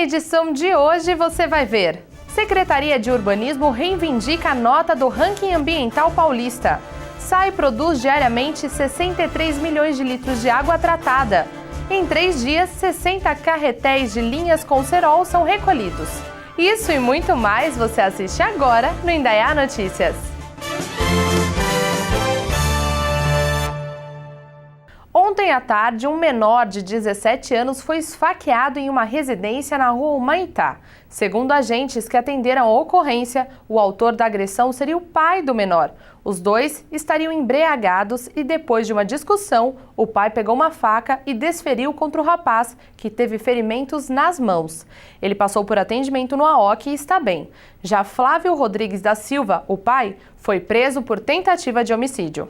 edição de hoje você vai ver: Secretaria de Urbanismo reivindica a nota do ranking ambiental paulista. SAI produz diariamente 63 milhões de litros de água tratada. Em 3 dias, 60 carretéis de linhas com cerol são recolhidos. Isso e muito mais você assiste agora no Indaiá Notícias. Ontem à tarde, um menor de 17 anos foi esfaqueado em uma residência na rua Humaitá. Segundo agentes que atenderam a ocorrência, o autor da agressão seria o pai do menor. Os dois estariam embriagados e, depois de uma discussão, o pai pegou uma faca e desferiu contra o rapaz, que teve ferimentos nas mãos. Ele passou por atendimento no AOC e está bem. Já Flávio Rodrigues da Silva, o pai, foi preso por tentativa de homicídio.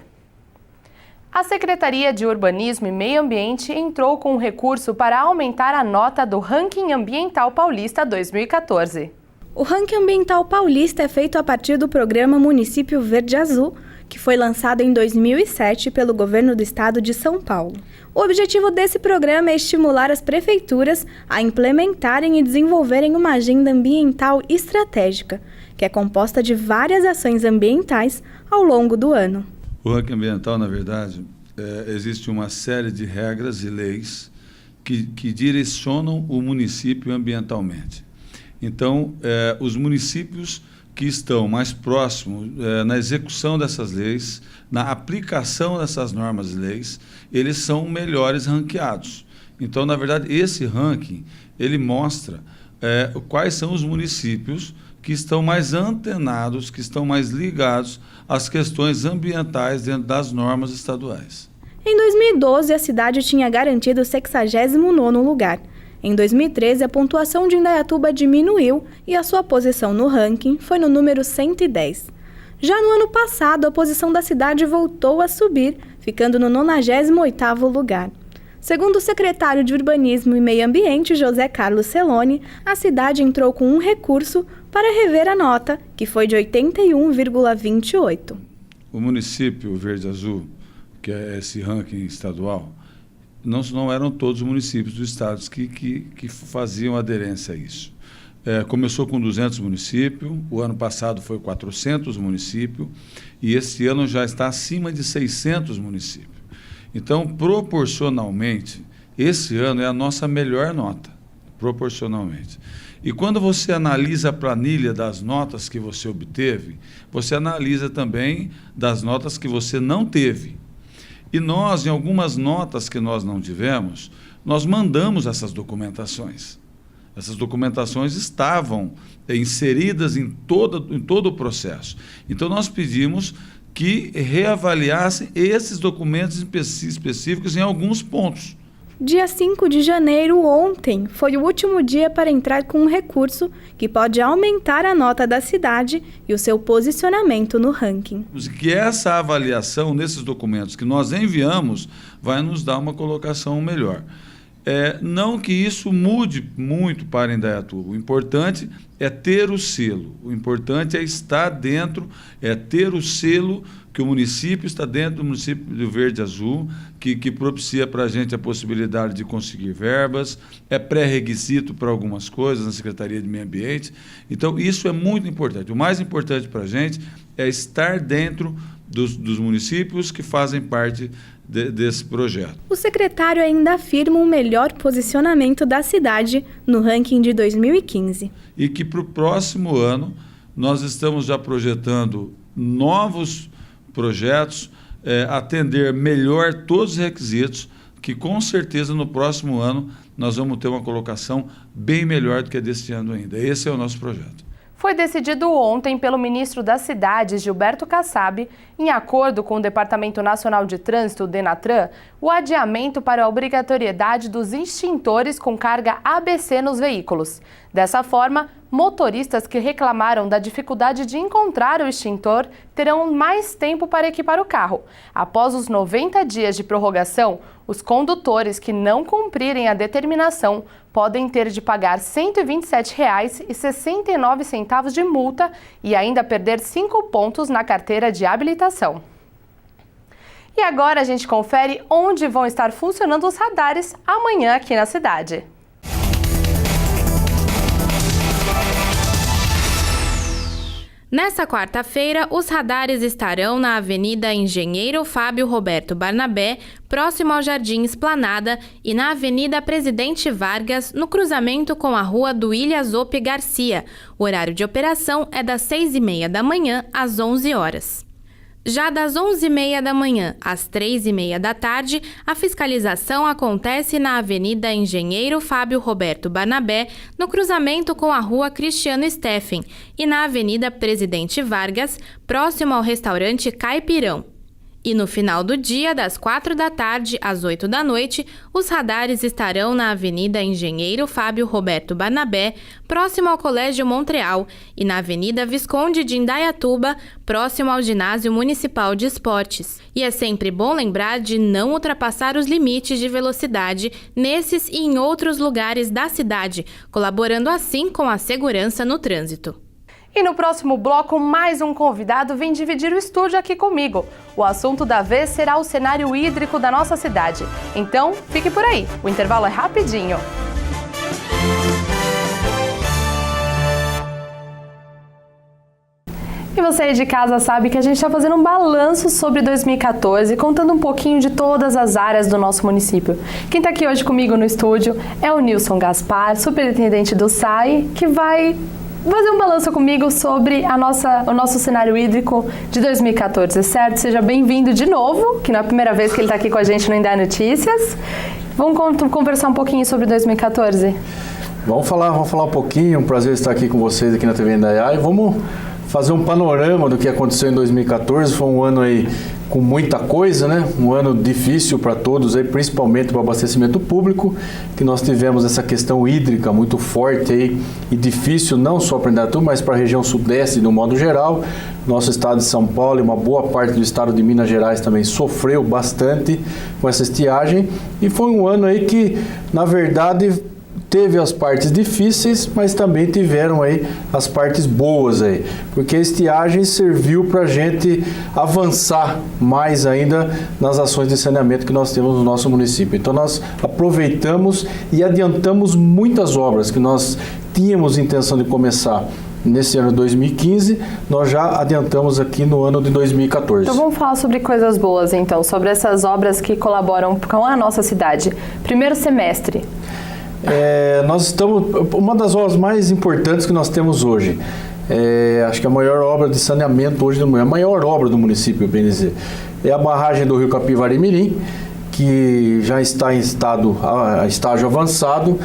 A Secretaria de Urbanismo e Meio Ambiente entrou com um recurso para aumentar a nota do Ranking Ambiental Paulista 2014. O Ranking Ambiental Paulista é feito a partir do programa Município Verde Azul, que foi lançado em 2007 pelo governo do estado de São Paulo. O objetivo desse programa é estimular as prefeituras a implementarem e desenvolverem uma agenda ambiental estratégica, que é composta de várias ações ambientais ao longo do ano. O ranking ambiental, na verdade, existe uma série de regras e leis que direcionam o município ambientalmente. Então, os municípios que estão mais próximos na execução dessas leis, na aplicação dessas normas e leis, eles são melhores ranqueados. Então, na verdade, esse ranking, ele mostra quais são os municípios que estão mais antenados, que estão mais ligados às questões ambientais dentro das normas estaduais. Em 2012, a cidade tinha garantido o 69º lugar. Em 2013, a pontuação de Indaiatuba diminuiu e a sua posição no ranking foi no número 110. Já no ano passado, a posição da cidade voltou a subir, ficando no 98º lugar. Segundo o secretário de Urbanismo e Meio Ambiente, José Carlos Celoni, a cidade entrou com um recurso para rever a nota, que foi de 81,28. O município Verde Azul, que é esse ranking estadual, não eram todos os municípios do estado que faziam aderência a isso. Começou com 200 municípios, o ano passado foi 400 municípios, e esse ano já está acima de 600 municípios. Então, proporcionalmente, esse ano é a nossa melhor nota, proporcionalmente. E quando você analisa a planilha das notas que você obteve, você analisa também das notas que você não teve. E nós, em algumas notas que nós não tivemos, nós mandamos essas documentações. Essas documentações estavam inseridas em todo o processo. Então, nós pedimos que reavaliassem esses documentos específicos em alguns pontos. Dia 5 de janeiro, ontem, foi o último dia para entrar com um recurso que pode aumentar a nota da cidade e o seu posicionamento no ranking. Que essa avaliação nesses documentos que nós enviamos vai nos dar uma colocação melhor. Não que isso mude muito para Indaiatuba. O importante é ter o selo, o importante é estar dentro, é ter o selo que o município está dentro do município do Verde Azul, que propicia para a gente a possibilidade de conseguir verbas, é pré-requisito para algumas coisas na Secretaria de Meio Ambiente. Então, isso é muito importante. O mais importante para a gente é estar dentro dos municípios que fazem parte desse projeto. O secretário ainda afirma um melhor posicionamento da cidade no ranking de 2015. E que para o próximo ano nós estamos já projetando novos projetos, atender melhor todos os requisitos, que com certeza no próximo ano nós vamos ter uma colocação bem melhor do que a deste ano ainda. Esse é o nosso projeto. Foi decidido ontem pelo ministro das Cidades, Gilberto Kassab, em acordo com o Departamento Nacional de Trânsito, o DENATRAN, o adiamento para a obrigatoriedade dos extintores com carga ABC nos veículos. Dessa forma, motoristas que reclamaram da dificuldade de encontrar o extintor terão mais tempo para equipar o carro. Após os 90 dias de prorrogação, os condutores que não cumprirem a determinação podem ter de pagar R$ 127,69 de multa e ainda perder 5 pontos na carteira de habilitação. E agora a gente confere onde vão estar funcionando os radares amanhã aqui na cidade. Nessa quarta-feira, os radares estarão na Avenida Engenheiro Fábio Roberto Barnabé, próximo ao Jardim Esplanada, e na Avenida Presidente Vargas, no cruzamento com a Rua Duília Zope Garcia. O horário de operação é das 6h30 da manhã às 11 horas. Já das 11h30 da manhã às 3h30 da tarde, a fiscalização acontece na Avenida Engenheiro Fábio Roberto Barnabé, no cruzamento com a Rua Cristiano Steffen, e na Avenida Presidente Vargas, próximo ao restaurante Caipirão. E no final do dia, das 4 da tarde às 8 da noite, os radares estarão na Avenida Engenheiro Fábio Roberto Barnabé, próximo ao Colégio Montreal, e na Avenida Visconde de Indaiatuba, próximo ao Ginásio Municipal de Esportes. E é sempre bom lembrar de não ultrapassar os limites de velocidade nesses e em outros lugares da cidade, colaborando assim com a segurança no trânsito. E no próximo bloco, mais um convidado vem dividir o estúdio aqui comigo. O assunto da vez será o cenário hídrico da nossa cidade. Então, fique por aí. O intervalo é rapidinho. E você aí de casa sabe que a gente está fazendo um balanço sobre 2014, contando um pouquinho de todas as áreas do nosso município. Quem está aqui hoje comigo no estúdio é o Nilson Gaspar, superintendente do SAI, que vai fazer um balanço comigo sobre o nosso cenário hídrico de 2014, certo? Seja bem-vindo de novo, que não é a primeira vez que ele está aqui com a gente no Indaiá Notícias. Vamos conversar um pouquinho sobre 2014? Vamos falar um pouquinho, um prazer estar aqui com vocês aqui na TV Indaiá e vamos fazer um panorama do que aconteceu em 2014. Foi um ano aí com muita coisa, né? Um ano difícil para todos, aí, principalmente para o abastecimento público, que nós tivemos essa questão hídrica muito forte aí, e difícil não só para Indaiatuba, mas para a região sudeste de um modo geral. Nosso estado de São Paulo e uma boa parte do estado de Minas Gerais também sofreu bastante com essa estiagem, e foi um ano aí que, na verdade, teve as partes difíceis, mas também tiveram aí as partes boas aí, porque a estiagem serviu para a gente avançar mais ainda nas ações de saneamento que nós temos no nosso município. Então nós aproveitamos e adiantamos muitas obras que nós tínhamos intenção de começar nesse ano de 2015, nós já adiantamos aqui no ano de 2014. Então vamos falar sobre coisas boas então, sobre essas obras que colaboram com a nossa cidade. Primeiro semestre. Nós estamos, uma das obras mais importantes que nós temos hoje, acho que a maior obra de saneamento hoje, a maior obra do município, bem dizer, é a barragem do Rio Capivari-Mirim, que já está em estágio avançado.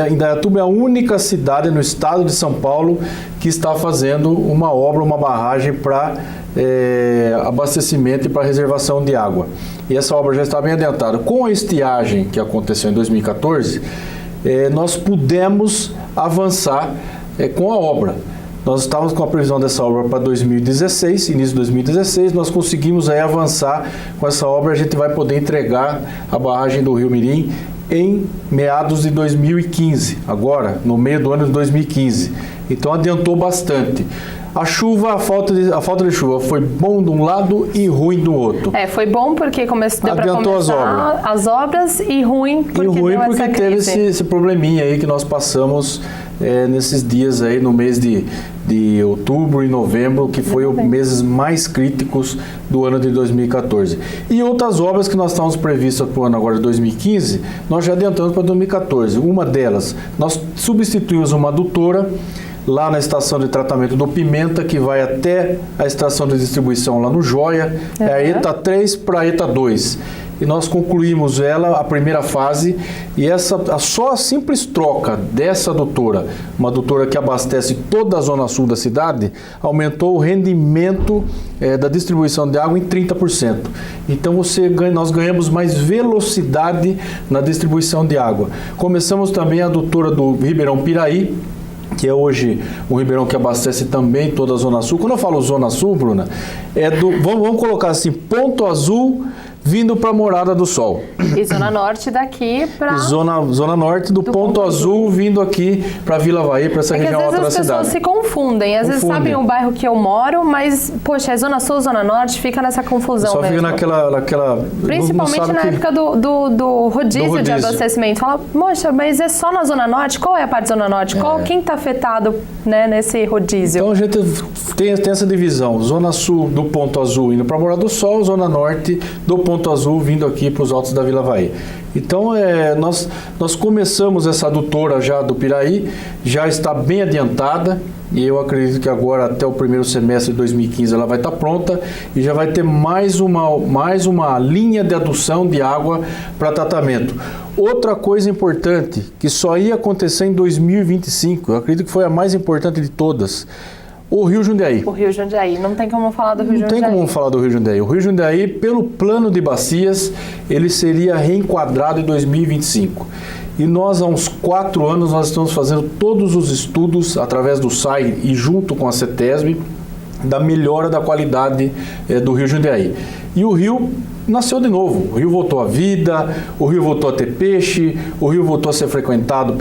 Indaiatuba é a única cidade no estado de São Paulo que está fazendo uma obra, uma barragem para abastecimento e para reservação de água. E essa obra já está bem adiantada. Com a estiagem que aconteceu em 2014, nós pudemos avançar com a obra. Nós estávamos com a previsão dessa obra para 2016, início de 2016, nós conseguimos aí avançar com essa obra. A gente vai poder entregar a barragem do Rio Mirim em meados de 2015, agora, no meio do ano de 2015. Então adiantou bastante. A falta de chuva foi bom de um lado e ruim do outro. Foi bom porque deu para começar as obras e ruim porque teve esse probleminha aí que nós passamos nesses dias aí no mês de outubro e novembro, que foi os meses mais críticos do ano de 2014. E outras obras que nós estávamos previstas para o ano agora de 2015, nós já adiantamos para 2014. Uma delas, nós substituímos uma adutora lá na estação de tratamento do Pimenta, que vai até a estação de distribuição lá no Joia, é a ETA 3 para a ETA 2. E nós concluímos ela, a primeira fase, e só a simples troca dessa adutora, uma adutora que abastece toda a zona sul da cidade, aumentou o rendimento da distribuição de água em 30%. Então nós ganhamos mais velocidade na distribuição de água. Começamos também a adutora do Ribeirão Piraí, que é hoje um ribeirão que abastece também toda a Zona Sul. Quando eu falo Zona Sul, Bruna, vamos colocar assim, Ponto Azul, vindo para a Morada do Sol. E Zona Norte daqui para... Zona Norte do Ponto Azul, vindo aqui para Vila Havaí, para essa região alta da cidade. Às vezes as pessoas se confundem. Às vezes sabem o bairro que eu moro, mas, poxa, é Zona Sul, Zona Norte, fica nessa confusão só mesmo. Fica naquela... Principalmente na época do rodízio de abastecimento. Fala, moxa, mas é só na Zona Norte? Qual é a parte da Zona Norte? Quem está afetado, né, nesse rodízio? Então a gente tem essa divisão. Zona Sul do Ponto Azul indo para a Morada do Sol, Zona Norte do Ponto Azul vindo aqui para os altos da Vila Havaí. Então nós começamos essa adutora já do Piraí, já está bem adiantada e eu acredito que agora até o primeiro semestre de 2015 ela vai estar pronta e já vai ter mais uma linha de adução de água para tratamento. Outra coisa importante que só ia acontecer em 2025, eu acredito que foi a mais importante de todas, o Rio Jundiaí. O Rio Jundiaí, não tem como falar do Rio Jundiaí. Não tem como falar do Rio Jundiaí. O Rio Jundiaí, pelo plano de bacias, ele seria reenquadrado em 2025. E nós, há uns 4 anos, nós estamos fazendo todos os estudos, através do SAI e junto com a CETESB, da melhora da qualidade do Rio Jundiaí. E o rio nasceu de novo. O rio voltou à vida, o rio voltou a ter peixe, o rio voltou a ser frequentado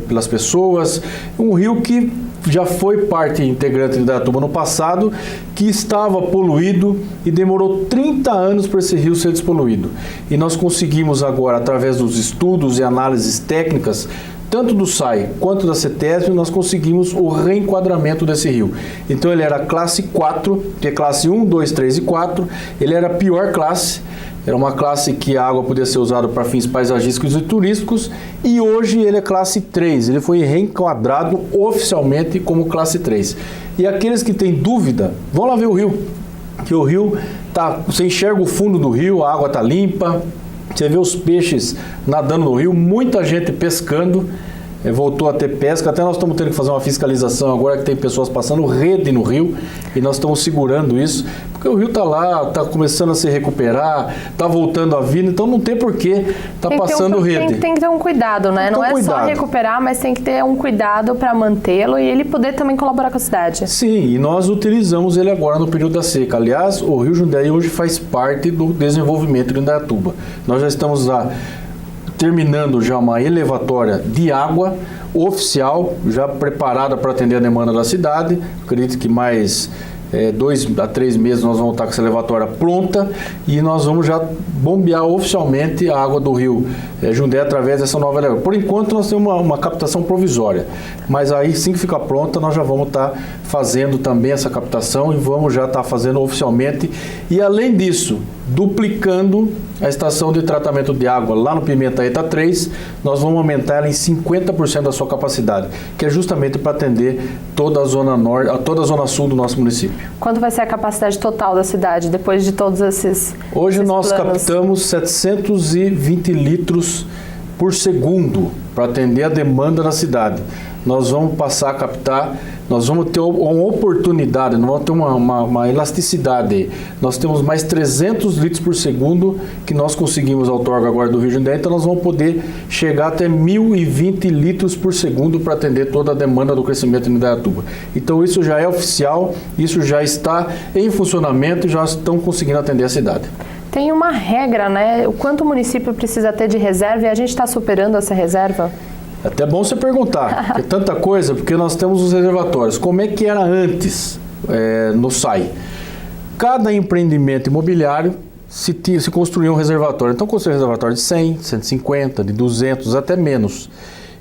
pelas pessoas. Um rio que já foi parte integrante de Indaiatuba no passado, que estava poluído e demorou 30 anos para esse rio ser despoluído. E nós conseguimos agora, através dos estudos e análises técnicas, tanto do SAI quanto da CETESB, nós conseguimos o reenquadramento desse rio. Então ele era classe 4, que é classe 1, 2, 3 e 4, ele era a pior classe, era uma classe que a água podia ser usada para fins paisagísticos e turísticos, e hoje ele é classe 3, ele foi reenquadrado oficialmente como classe 3. E aqueles que têm dúvida, vão lá ver o rio, que o rio, você enxerga o fundo do rio, a água está limpa, você vê os peixes nadando no rio, muita gente pescando, voltou a ter pesca, até nós estamos tendo que fazer uma fiscalização agora que tem pessoas passando rede no rio e nós estamos segurando isso, porque o rio está lá, está começando a se recuperar, está voltando à vida, então não tem porquê estar passando rede. Tem que ter um cuidado, né? Não é só recuperar, mas tem que ter um cuidado para mantê-lo e ele poder também colaborar com a cidade. Sim, e nós utilizamos ele agora no período da seca. Aliás, o Rio Jundiaí hoje faz parte do desenvolvimento de Indaiatuba. Nós já estamos lá terminando já uma elevatória de água oficial, já preparada para atender a demanda da cidade. Acredito que mais 2 a 3 meses nós vamos estar com essa elevatória pronta e nós vamos já bombear oficialmente a água do Rio Jundiaí através dessa nova elevatória. Por enquanto nós temos uma captação provisória, mas aí sim que ficar pronta nós já vamos estar fazendo também essa captação e vamos já estar fazendo oficialmente e além disso, duplicando a estação de tratamento de água lá no Pimentaíta 3, nós vamos aumentar ela em 50% da sua capacidade, que é justamente para atender toda a zona norte, toda a zona sul do nosso município. Quanto vai ser a capacidade total da cidade depois de todos esses Hoje nós planos? Captamos 720 litros por segundo para atender a demanda da cidade. Nós vamos passar a captar, nós vamos ter uma oportunidade, nós vamos ter uma elasticidade. Nós temos mais 300 litros por segundo que nós conseguimos a outorga agora do Rio Jundiaí, então nós vamos poder chegar até 1.020 litros por segundo para atender toda a demanda do crescimento em Indaiatuba. Então isso já é oficial, isso já está em funcionamento e já estão conseguindo atender a cidade. Tem uma regra, né? O quanto o município precisa ter de reserva e a gente está superando essa reserva? É até bom você perguntar, é tanta coisa, porque nós temos os reservatórios. Como é que era antes no SAI? Cada empreendimento imobiliário se construía um reservatório. Então, construía um reservatório de 100, 150, de 200, até menos.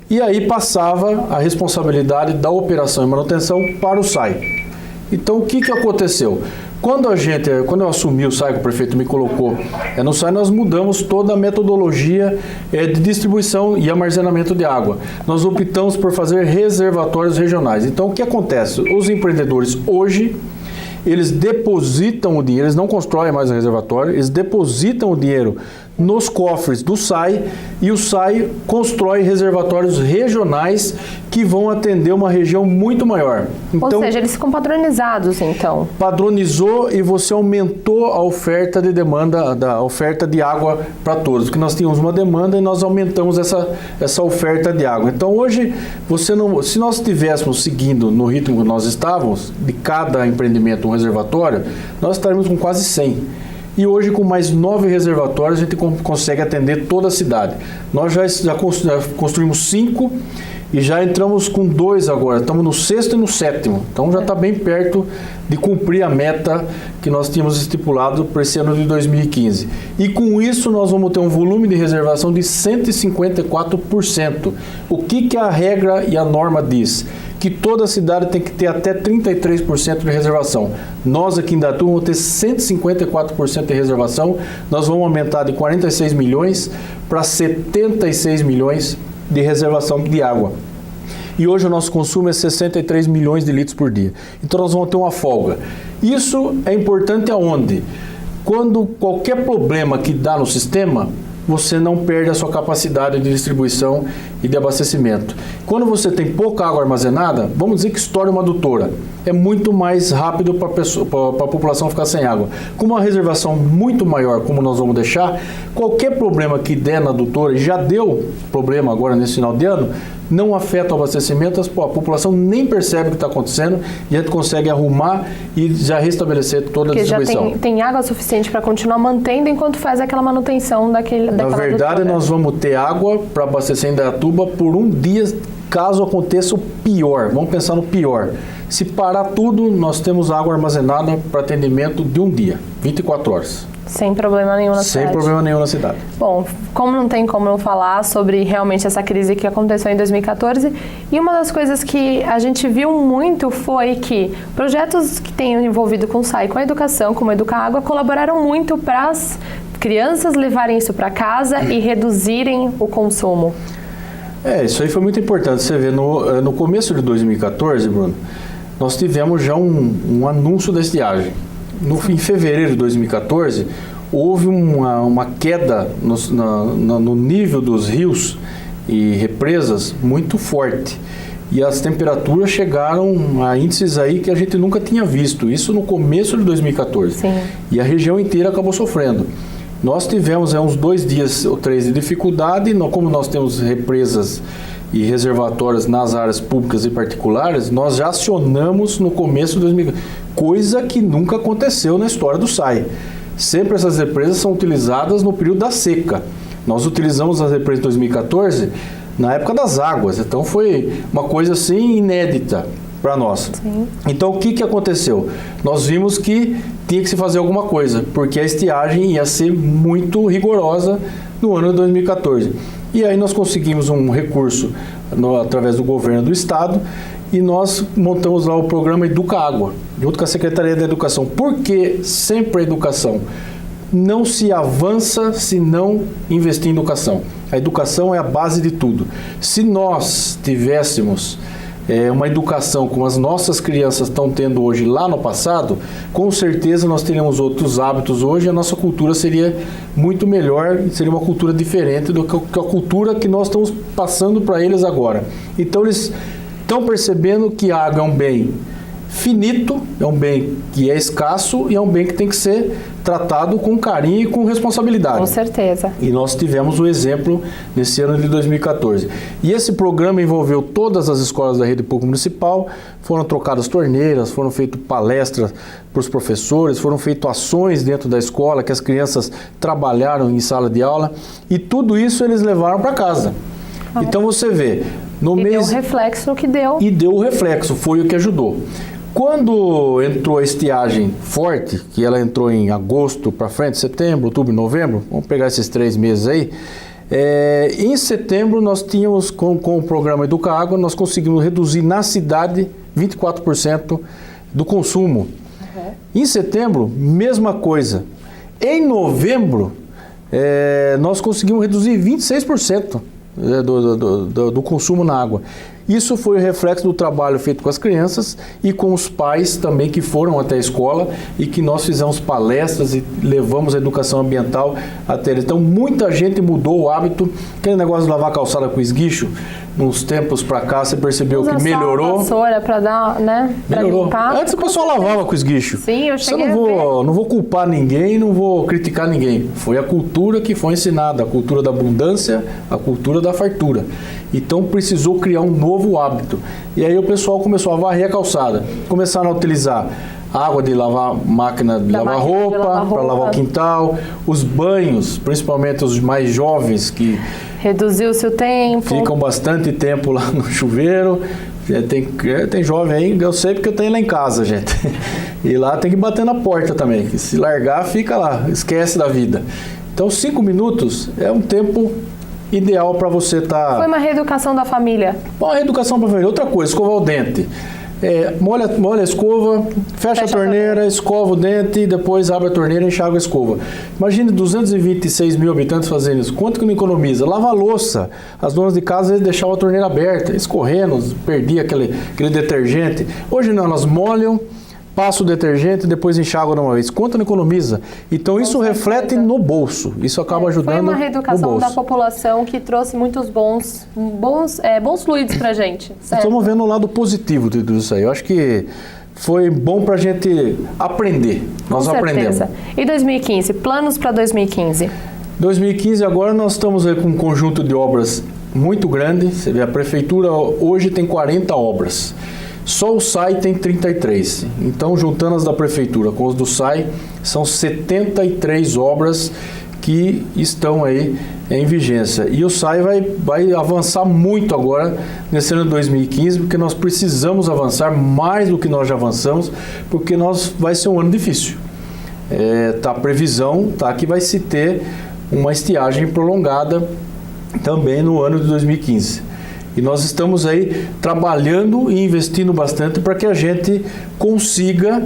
E aí passava a responsabilidade da operação e manutenção para o SAI. Então, o que aconteceu? Quando eu assumi o SAI, que o prefeito me colocou no SAI, nós mudamos toda a metodologia de distribuição e armazenamento de água. Nós optamos por fazer reservatórios regionais. Então, o que acontece? Os empreendedores hoje, eles depositam o dinheiro, eles não constroem mais o reservatório, eles depositam o dinheiro nos cofres do SAI e o SAI constrói reservatórios regionais que vão atender uma região muito maior. Então, ou seja, eles ficam padronizados, então. Padronizou e você aumentou a oferta de demanda, a oferta de água para todos, porque nós tínhamos uma demanda e nós aumentamos essa oferta de água. Então hoje, se nós estivéssemos seguindo no ritmo que nós estávamos, de cada empreendimento um reservatório, nós estaríamos com quase 100. E hoje, com mais 9 reservatórios, a gente consegue atender toda a cidade. Nós já construímos 5 e já entramos com 2 agora. Estamos no 6º e no 7º. Então já está bem perto de cumprir a meta que nós tínhamos estipulado para esse ano de 2015. E com isso nós vamos ter um volume de reservação de 154%. O que a regra e a norma diz? Que toda a cidade tem que ter até 33% de reservação. Nós aqui em Indaiatuba vamos ter 154% de reservação. Nós vamos aumentar de 46 milhões para 76 milhões de reservação de água. E hoje o nosso consumo é 63 milhões de litros por dia. Então nós vamos ter uma folga. Isso é importante aonde? Quando qualquer problema que dá no sistema, você não perde a sua capacidade de distribuição e de abastecimento. Quando você tem pouca água armazenada, vamos dizer que estoura uma adutora. É muito mais rápido para a população ficar sem água. Com uma reservação muito maior, como nós vamos deixar, qualquer problema que der na adutora, e já deu problema agora nesse final de ano, não afeta o abastecimento, a população nem percebe o que está acontecendo e a gente consegue arrumar e já restabelecer toda a distribuição. Porque já tem água suficiente para continuar mantendo enquanto faz aquela manutenção daquela Na verdade, nós vamos ter água para abastecer em Indaiatuba por um dia, caso aconteça o pior. Vamos pensar no pior. Se parar tudo, nós temos água armazenada para atendimento de um dia, 24 horas. Sem problema nenhum na cidade. Sem problema nenhum na cidade. Bom, como não tem como não falar sobre realmente essa crise que aconteceu em 2014, e uma das coisas que a gente viu muito foi que projetos que têm envolvido com o SAI, com a educação, como a Educaágua, colaboraram muito para as crianças levarem isso para casa e reduzirem o consumo. Isso aí foi muito importante. Você vê, no começo de 2014, Bruno, nós tivemos já um anúncio da estiagem. Em fevereiro de 2014, houve uma queda no nível dos rios e represas muito forte. E as temperaturas chegaram a índices aí que a gente nunca tinha visto. Isso no começo de 2014. Sim. E a região inteira acabou sofrendo. Nós tivemos uns 2 dias ou 3 de dificuldade. Como nós temos represas e reservatórios nas áreas públicas e particulares, nós já acionamos no começo de 2014, coisa que nunca aconteceu na história do SAI. Sempre essas represas são utilizadas no período da seca. Nós utilizamos as represas de 2014 na época das águas, então foi uma coisa assim inédita para nós. Sim. Então o que aconteceu? Nós vimos que tinha que se fazer alguma coisa, porque a estiagem ia ser muito rigorosa no ano de 2014. E aí nós conseguimos um recurso através do governo do estado e nós montamos lá o programa Educaágua, junto com a Secretaria da Educação. Por que sempre a educação? Não se avança se não investir em educação. A educação é a base de tudo. Se nós tivéssemos uma educação como as nossas crianças estão tendo hoje lá no passado, com certeza nós teríamos outros hábitos hoje, a nossa cultura seria muito melhor, seria uma cultura diferente do que a cultura que nós estamos passando para eles agora. Então eles estão percebendo que a água é um bem finito, é um bem que é escasso e é um bem que tem que ser tratado com carinho e com responsabilidade. Com certeza. E nós tivemos o exemplo nesse ano de 2014. E esse programa envolveu todas as escolas da rede pública municipal, foram trocadas torneiras, foram feitas palestras para os professores, foram feitas ações dentro da escola, que as crianças trabalharam em sala de aula, e tudo isso eles levaram para casa. Então você vê, no mês... deu o reflexo que deu. E deu o reflexo, foi o que ajudou. Quando entrou a estiagem forte, que ela entrou em agosto para frente, setembro, outubro, novembro, vamos pegar esses 3 meses aí, em setembro nós tínhamos, com o programa Educaágua, nós conseguimos reduzir na cidade 24% do consumo. Uhum. Em setembro, mesma coisa. Em novembro, nós conseguimos reduzir 26% do consumo na água. Isso foi o reflexo do trabalho feito com as crianças e com os pais também que foram até a escola e que nós fizemos palestras e levamos a educação ambiental até eles. Então muita gente mudou o hábito, aquele negócio de lavar a calçada com esguicho, uns tempos para cá você percebeu que melhorou. Usa só a vassoura para dar, né? Melhorou. Limpar. Antes o pessoal lavava com esguicho. Sim, eu cheguei não vou culpar ninguém, não vou criticar ninguém. Foi a cultura que foi ensinada, a cultura da abundância, a cultura da fartura. Então precisou criar um novo hábito. E aí o pessoal começou a varrer a calçada. Começaram a utilizar água de lavar, máquina de lavar roupa, para lavar o quintal, os banhos, principalmente os mais jovens que reduziu-se o tempo, ficam bastante tempo lá no chuveiro. Tem jovem aí, eu sei porque eu tenho lá em casa, gente. E lá tem que bater na porta também, que se largar, fica lá, esquece da vida. Então, 5 minutos é um tempo ideal para você estar... Foi uma reeducação da família. Uma reeducação para a família. Outra coisa, escovar o dente. Molha a escova, fecha a torneira, escova o dente, depois abre a torneira e enxágua a escova. Imagine 226 mil habitantes fazendo isso. Quanto que não economiza? Lava a louça. As donas de casa às vezes deixavam a torneira aberta, escorrendo, perdia aquele detergente. Hoje não, elas molham, passa o detergente e depois enxágua de uma vez. Quanto não economiza? Então isso reflete no bolso. Isso acaba ajudando no bolso. Foi uma reeducação da população que trouxe muitos bons fluidos pra gente. Certo? Estamos vendo o lado positivo de tudo isso aí. Eu acho que foi bom pra gente aprender. Nós aprendemos. E 2015? Planos para 2015? 2015 agora nós estamos aí com um conjunto de obras muito grande. Você vê, a prefeitura hoje tem 40 obras. Só o SAI tem 33. Então, juntando as da prefeitura com os do SAI, são 73 obras que estão aí em vigência. E o SAI vai avançar muito agora nesse ano de 2015, porque nós precisamos avançar mais do que nós já avançamos, porque vai ser um ano difícil. A previsão que vai se ter uma estiagem prolongada também no ano de 2015. E nós estamos aí trabalhando e investindo bastante para que a gente consiga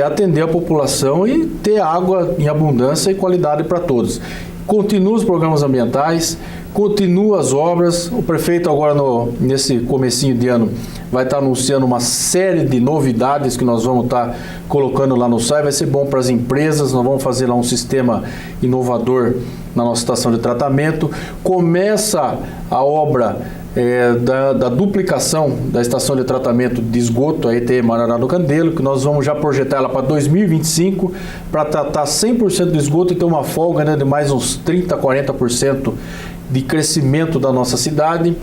atender a população e ter água em abundância e qualidade para todos. Continua os programas ambientais, continua as obras. O prefeito agora nesse comecinho de ano vai estar anunciando uma série de novidades que nós vamos estar colocando lá no SAI. Vai ser bom para as empresas, nós vamos fazer lá um sistema inovador na nossa estação de tratamento. Começa a obra da duplicação da estação de tratamento de esgoto, a ETE Marará do Candelo, que nós vamos já projetar ela para 2025, para tratar 100% do esgoto e ter uma folga de mais uns 30%, 40% de crescimento da nossa cidade.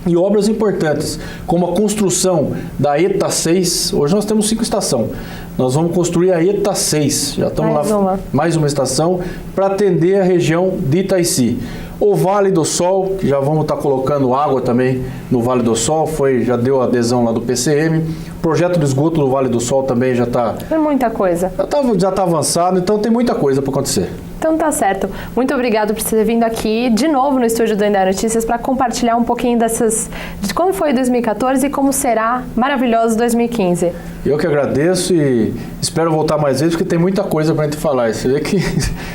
E obras importantes, como a construção da ETA 6, hoje nós temos 5 estações, nós vamos construir a ETA 6, já estamos mais uma estação, para atender a região de Itaici. O Vale do Sol, que já vamos estar colocando água também no Vale do Sol, já deu adesão lá do PCM. O projeto de esgoto do Vale do Sol também já está... É muita coisa. Já está avançado, então tem muita coisa para acontecer. Então tá certo. Muito obrigado por você ter vindo aqui de novo no estúdio do Indaiá Notícias para compartilhar um pouquinho de como foi 2014 e como será maravilhoso 2015. Eu que agradeço e espero voltar mais vezes, porque tem muita coisa para a gente falar. Você vê que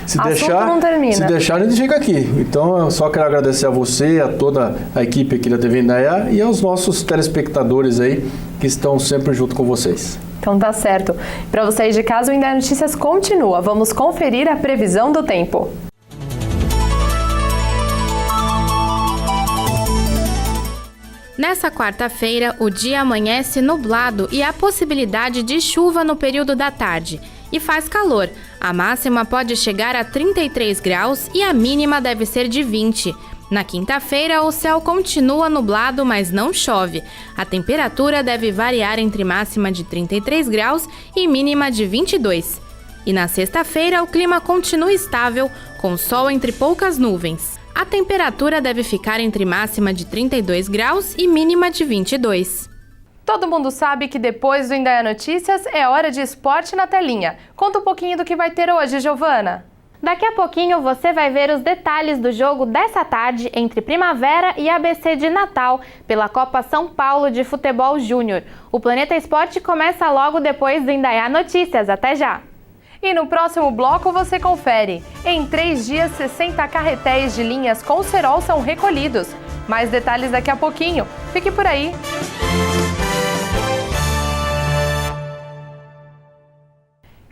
se deixar, a gente chega aqui. Então, eu só quero agradecer a você, a toda a equipe aqui da TV Indaiá e aos nossos telespectadores aí que estão sempre junto com vocês. Então tá certo. Para vocês de casa, o Indaiá Notícias continua. Vamos conferir a previsão do tempo. Nessa quarta-feira, o dia amanhece nublado e há possibilidade de chuva no período da tarde. E faz calor. A máxima pode chegar a 33 graus e a mínima deve ser de 20. Na quinta-feira, o céu continua nublado, mas não chove. A temperatura deve variar entre máxima de 33 graus e mínima de 22. E na sexta-feira, o clima continua estável, com sol entre poucas nuvens. A temperatura deve ficar entre máxima de 32 graus e mínima de 22. Todo mundo sabe que depois do Indaiá Notícias é hora de esporte na telinha. Conta um pouquinho do que vai ter hoje, Giovana. Daqui a pouquinho você vai ver os detalhes do jogo dessa tarde entre Primavera e ABC de Natal pela Copa São Paulo de Futebol Júnior. O Planeta Esporte começa logo depois do Indaiá Notícias. Até já! E no próximo bloco você confere. Em 3 dias, 60 carretéis de linhas com cerol são recolhidos. Mais detalhes daqui a pouquinho. Fique por aí!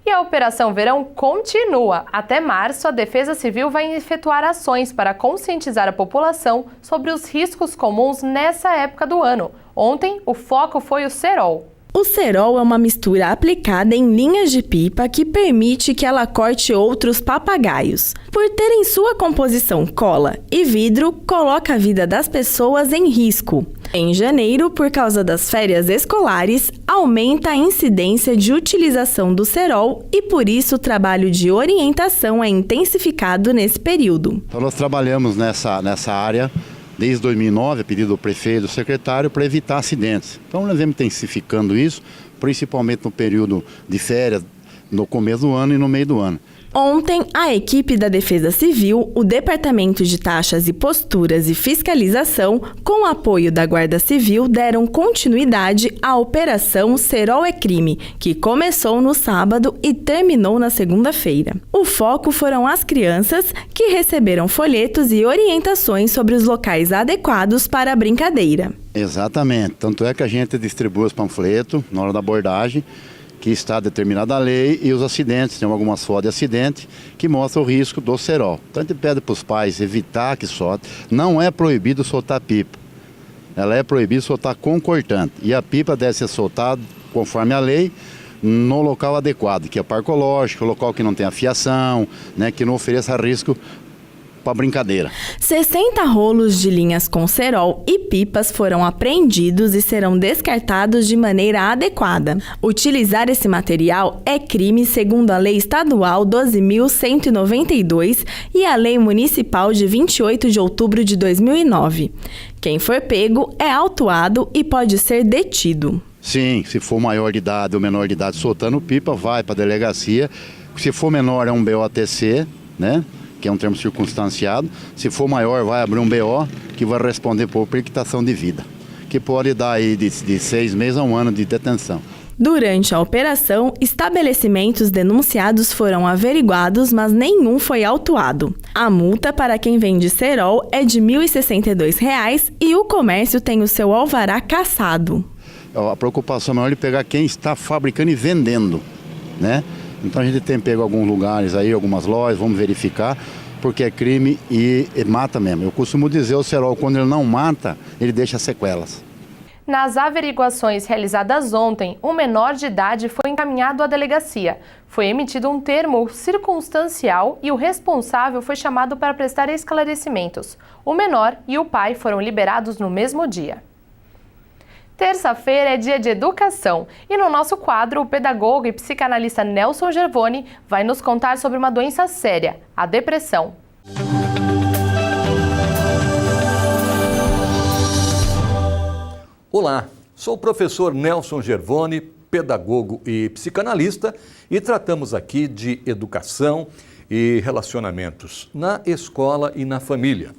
E a Operação Verão continua. Até março, a Defesa Civil vai efetuar ações para conscientizar a população sobre os riscos comuns nessa época do ano. Ontem, o foco foi o cerol. O cerol é uma mistura aplicada em linhas de pipa que permite que ela corte outros papagaios. Por ter em sua composição cola e vidro, coloca a vida das pessoas em risco. Em janeiro, por causa das férias escolares, aumenta a incidência de utilização do cerol e, por isso, o trabalho de orientação é intensificado nesse período. Então, nós trabalhamos nessa área desde 2009, a pedido do prefeito e do secretário, para evitar acidentes. Então, nós vamos intensificando isso, principalmente no período de férias, no começo do ano e no meio do ano. Ontem, a equipe da Defesa Civil, o Departamento de Taxas e Posturas e Fiscalização, com o apoio da Guarda Civil, deram continuidade à Operação Cerol é Crime, que começou no sábado e terminou na segunda-feira. O foco foram as crianças, que receberam folhetos e orientações sobre os locais adequados para a brincadeira. Exatamente. Tanto é que a gente distribui os panfletos na hora da abordagem, que está determinada a lei, e os acidentes, tem algumas fotos de acidente que mostram o risco do cerol. Então a gente pede para os pais evitar que solte. Não é proibido soltar pipa, ela é proibido soltar com cortante. E a pipa deve ser soltada conforme a lei, no local adequado, que é parcológico, local que não tenha fiação, né, que não ofereça risco para brincadeira. 60 rolos de linhas com cerol e pipas foram apreendidos e serão descartados de maneira adequada. Utilizar esse material é crime segundo a Lei Estadual 12.192 e a Lei Municipal de 28 de outubro de 2009. Quem for pego é autuado e pode ser detido. Sim, se for maior de idade ou menor de idade soltando pipa, vai para a delegacia. Se for menor é um BOTC, né? Que é um termo circunstanciado. Se for maior, vai abrir um BO que vai responder por perquitação de vida, que pode dar aí de 6 meses a 1 ano de detenção. Durante a operação, estabelecimentos denunciados foram averiguados, mas nenhum foi autuado. A multa para quem vende cerol é de R$ 1.062 e o comércio tem o seu alvará cassado. A preocupação maior é pegar quem está fabricando e vendendo, né? Então a gente tem pego alguns lugares aí, algumas lojas, vamos verificar, porque é crime e mata mesmo. Eu costumo dizer, o cerol, quando ele não mata, ele deixa sequelas. Nas averiguações realizadas ontem, um menor de idade foi encaminhado à delegacia. Foi emitido um termo circunstancial e o responsável foi chamado para prestar esclarecimentos. O menor e o pai foram liberados no mesmo dia. Terça-feira é dia de educação e no nosso quadro o pedagogo e psicanalista Nelson Gervoni vai nos contar sobre uma doença séria, a depressão. Olá, sou o professor Nelson Gervoni, pedagogo e psicanalista e tratamos aqui de educação e relacionamentos na escola e na família.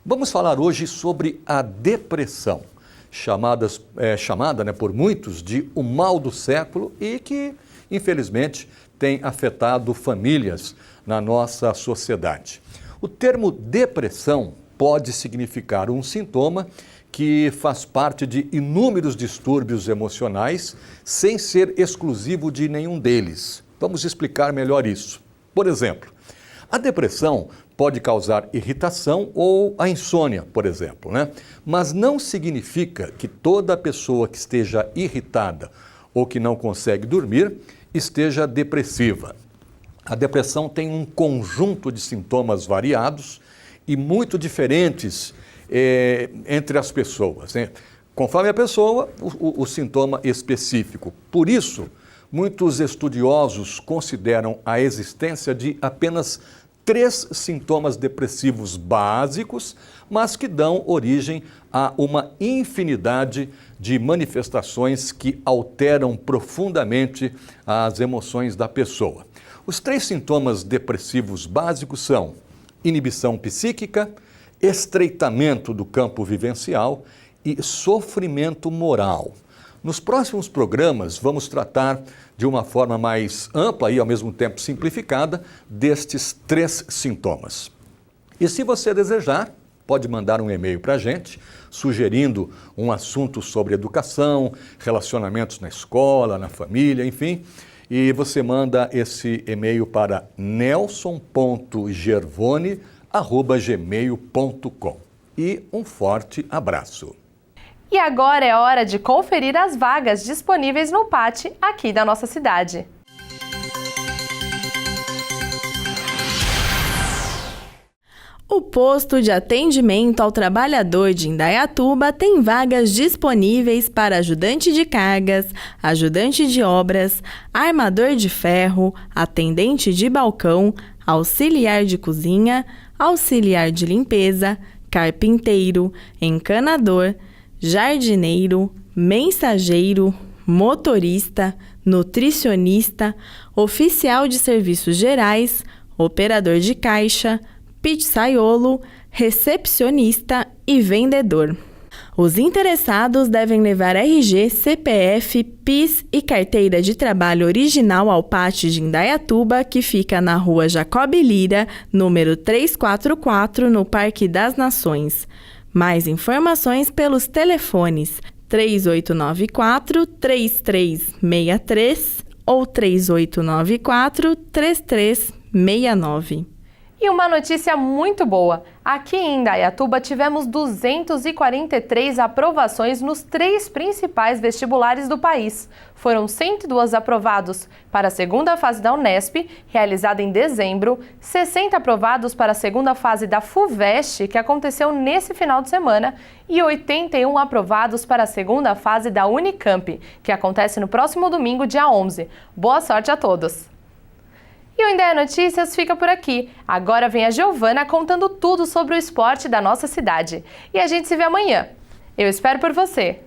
Vamos falar hoje sobre a depressão. Chamada por muitos de o mal do século e que, infelizmente, tem afetado famílias na nossa sociedade. O termo depressão pode significar um sintoma que faz parte de inúmeros distúrbios emocionais sem ser exclusivo de nenhum deles. Vamos explicar melhor isso. Por exemplo, a depressão pode causar irritação ou a insônia, por exemplo, né? Mas não significa que toda pessoa que esteja irritada ou que não consegue dormir esteja depressiva. A depressão tem um conjunto de sintomas variados e muito diferentes entre as pessoas, né? Conforme a pessoa, o sintoma específico. Por isso, muitos estudiosos consideram a existência de apenas 3 sintomas depressivos básicos, mas que dão origem a uma infinidade de manifestações que alteram profundamente as emoções da pessoa. Os 3 sintomas depressivos básicos são inibição psíquica, estreitamento do campo vivencial e sofrimento moral. Nos próximos programas, vamos tratar de uma forma mais ampla e, ao mesmo tempo, simplificada, destes 3 sintomas. E se você desejar, pode mandar um e-mail para a gente, sugerindo um assunto sobre educação, relacionamentos na escola, na família, enfim. E você manda esse e-mail para nelson.gervoni@gmail.com. E um forte abraço. E agora é hora de conferir as vagas disponíveis no PAT aqui da nossa cidade. O posto de atendimento ao trabalhador de Indaiatuba tem vagas disponíveis para ajudante de cargas, ajudante de obras, armador de ferro, atendente de balcão, auxiliar de cozinha, auxiliar de limpeza, carpinteiro, encanador, jardineiro, mensageiro, motorista, nutricionista, oficial de serviços gerais, operador de caixa, pizzaiolo, recepcionista e vendedor. Os interessados devem levar RG, CPF, PIS e carteira de trabalho original ao PAT de Indaiatuba, que fica na Rua Jacob Lira, número 344, no Parque das Nações. Mais informações pelos telefones 3894-3363 ou 3894-3369. E uma notícia muito boa. Aqui em Indaiatuba tivemos 243 aprovações nos 3 principais vestibulares do país. Foram 102 aprovados para a segunda fase da Unesp, realizada em dezembro, 60 aprovados para a segunda fase da FUVEST, que aconteceu nesse final de semana, e 81 aprovados para a segunda fase da Unicamp, que acontece no próximo domingo, dia 11. Boa sorte a todos! E o Indaia Notícias fica por aqui. Agora vem a Giovana contando tudo sobre o esporte da nossa cidade. E a gente se vê amanhã. Eu espero por você!